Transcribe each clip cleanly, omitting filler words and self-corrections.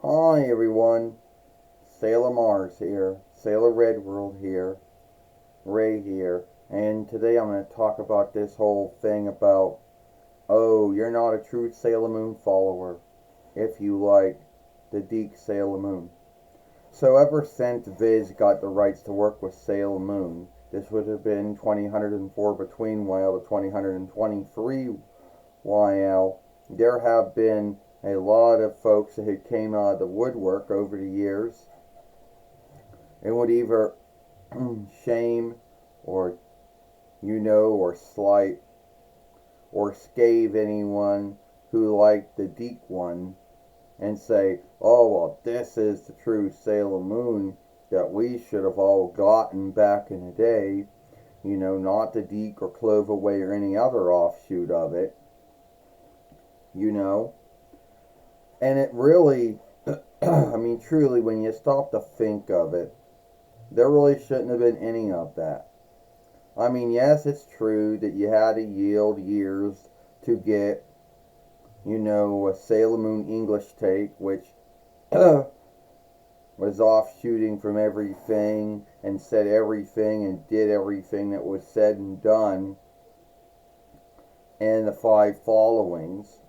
Hi everyone, Sailor Mars here, Sailor Red World here, Ray here, and today I'm going to talk about this whole thing about, oh, you're not a true Sailor Moon follower if you like the Dic Sailor Moon. So ever since Viz got the rights to work with Sailor Moon, this would have been 2004 between while to 2023 while, there have been a lot of folks that had came out of the woodwork over the years and would either shame or or slight or scathe anyone who liked the Dic one and say, oh well, this is the true Sailor Moon that we should have all gotten back in the day, not the Dic or Cloverway or any other offshoot of it, and it really I mean, truly, when you stop to think of it, there really shouldn't have been any of that. I mean, yes, it's true that you had to yield years to get, a Sailor Moon English take, which was offshooting from everything and said everything and did everything that was said and done, and the five followings.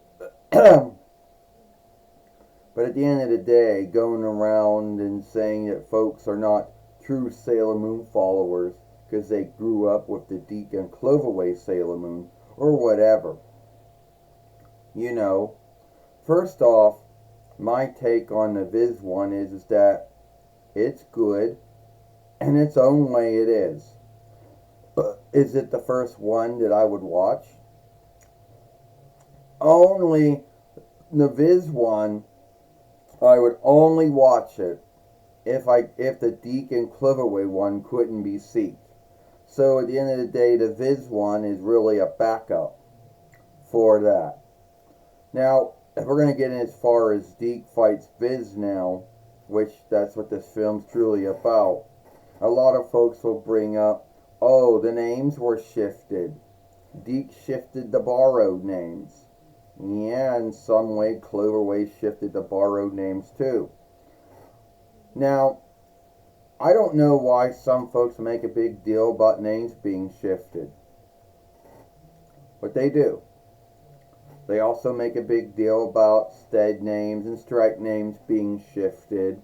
But at the end of the day, going around and saying that folks are not true Sailor Moon followers because they grew up with the Dic and Cloverway Sailor Moon or whatever. First off, my take on the Viz one is that it's good and its own way it is. But is it the first one that I would watch? Only the Viz one, I would only watch it if the Dic and Cloverway one couldn't be seeked. So at the end of the day, the Viz one is really a backup for that. Now, if we're going to get in as far as Dic fights Viz now, which that's what this film's truly about, a lot of folks will bring up, oh, the names were shifted. Dic shifted the borrowed names. Yeah, in some way, Cloverway shifted the borrowed names too. Now, I don't know why some folks make a big deal about names being shifted, but they do. They also make a big deal about stead names and strike names being shifted,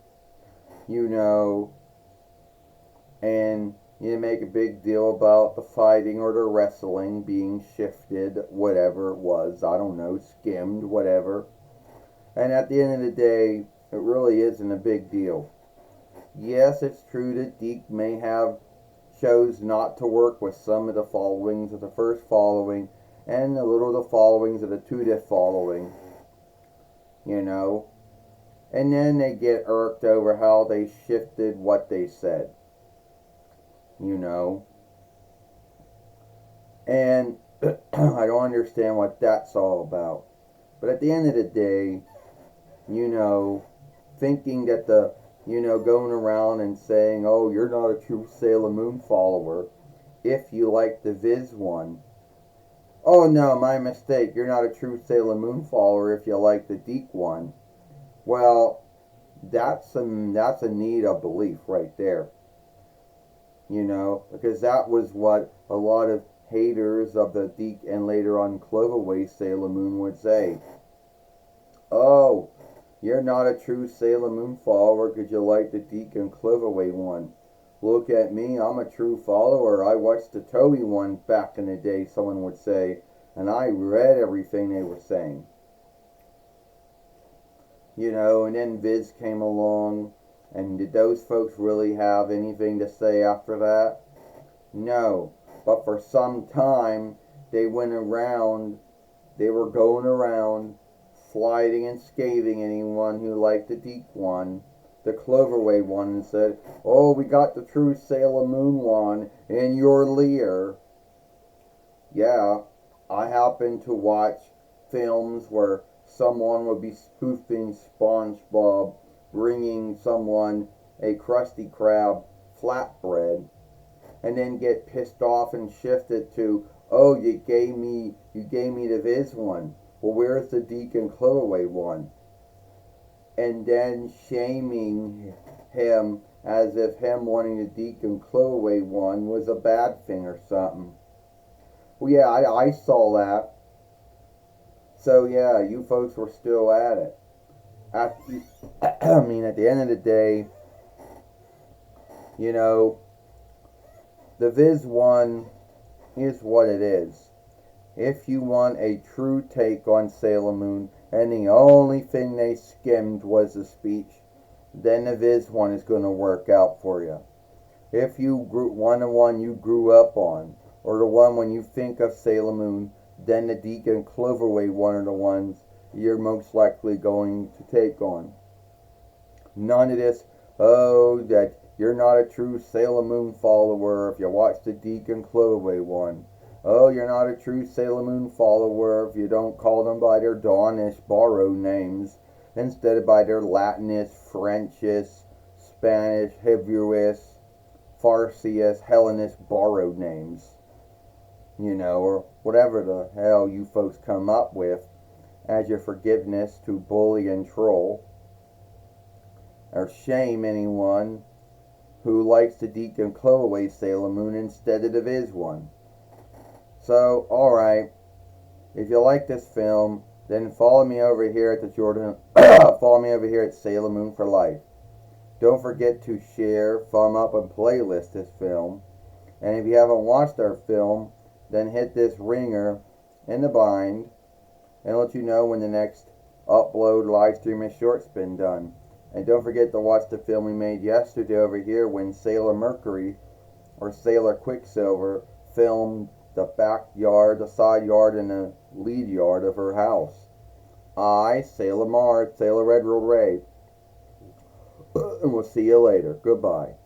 and you make a big deal about the fighting or the wrestling being shifted, whatever it was, I don't know, skimmed, whatever. And at the end of the day, it really isn't a big deal. Yes, it's true that Dic may have chose not to work with some of the followings of the first following and a little of the followings of the 2th following, and then they get irked over how they shifted what they said. And I don't understand what that's all about. But at the end of the day, thinking that going around and saying, oh, you're not a true Sailor Moon follower if you like the Viz one. Oh no, my mistake, you're not a true Sailor Moon follower if you like the Dic one. Well, that's a need of belief right there. Because that was what a lot of haters of the Dic and later on Cloverway Sailor Moon would say. Oh, you're not a true Sailor Moon follower because you like the Dic and Cloverway one. Look at me, I'm a true follower. I watched the Toei one back in the day, someone would say, and I read everything they were saying. And then Viz came along. And did those folks really have anything to say after that? No. But for some time, they were going around, sliding and scathing anyone who liked the Dic one, the Cloverway one, and said, oh, we got the true Sailor Moon one in your lair. Yeah, I happen to watch films where someone would be spoofing SpongeBob, bringing someone a Krusty Krab flatbread, and then get pissed off and shift it to, oh, you gave me the Viz one. Well, where's the Dic and Cloverway one? and then shaming him as if him wanting the Dic And Cloverway one was a bad thing or something. Well, yeah, I saw that. So yeah, you folks were still at it. At, I mean, at the end of the day, you know, the Viz one is what it is. If you want a true take on Sailor Moon, and the only thing they skimmed was the speech, then the Viz one is going to work out for you. If you want the one you grew up on, or the one when you think of Sailor Moon, then the Dic And Cloverway one are the ones you're most likely going to take on. None of this, oh, that you're not a true Sailor Moon follower if you watch the Dic And Cloverway one. Oh, you're not a true Sailor Moon follower if you don't call them by their Dawnish borrowed names instead of by their Latinist, Frenchist, Spanish, Hebrewish, Farsiest, Hellenist borrowed names. You know, or whatever the hell you folks come up with as your forgiveness to bully and troll, or shame anyone who likes the Dic And Cloverway Sailor Moon instead of the Viz one. So, alright, if you like this film, then follow me over here at the Jordan, follow me over here at Sailor Moon for Life. Don't forget to share, thumb up, and playlist this film. And if you haven't watched our film, then hit this ringer in the bind and let you know when the next upload, live stream, and short's been done. And don't forget to watch the film we made yesterday over here when Sailor Mercury, or Sailor Quicksilver, filmed the backyard, the side yard, and the lead yard of her house. I, Sailor Mars, Sailor Red Ray, and we'll see you later. Goodbye.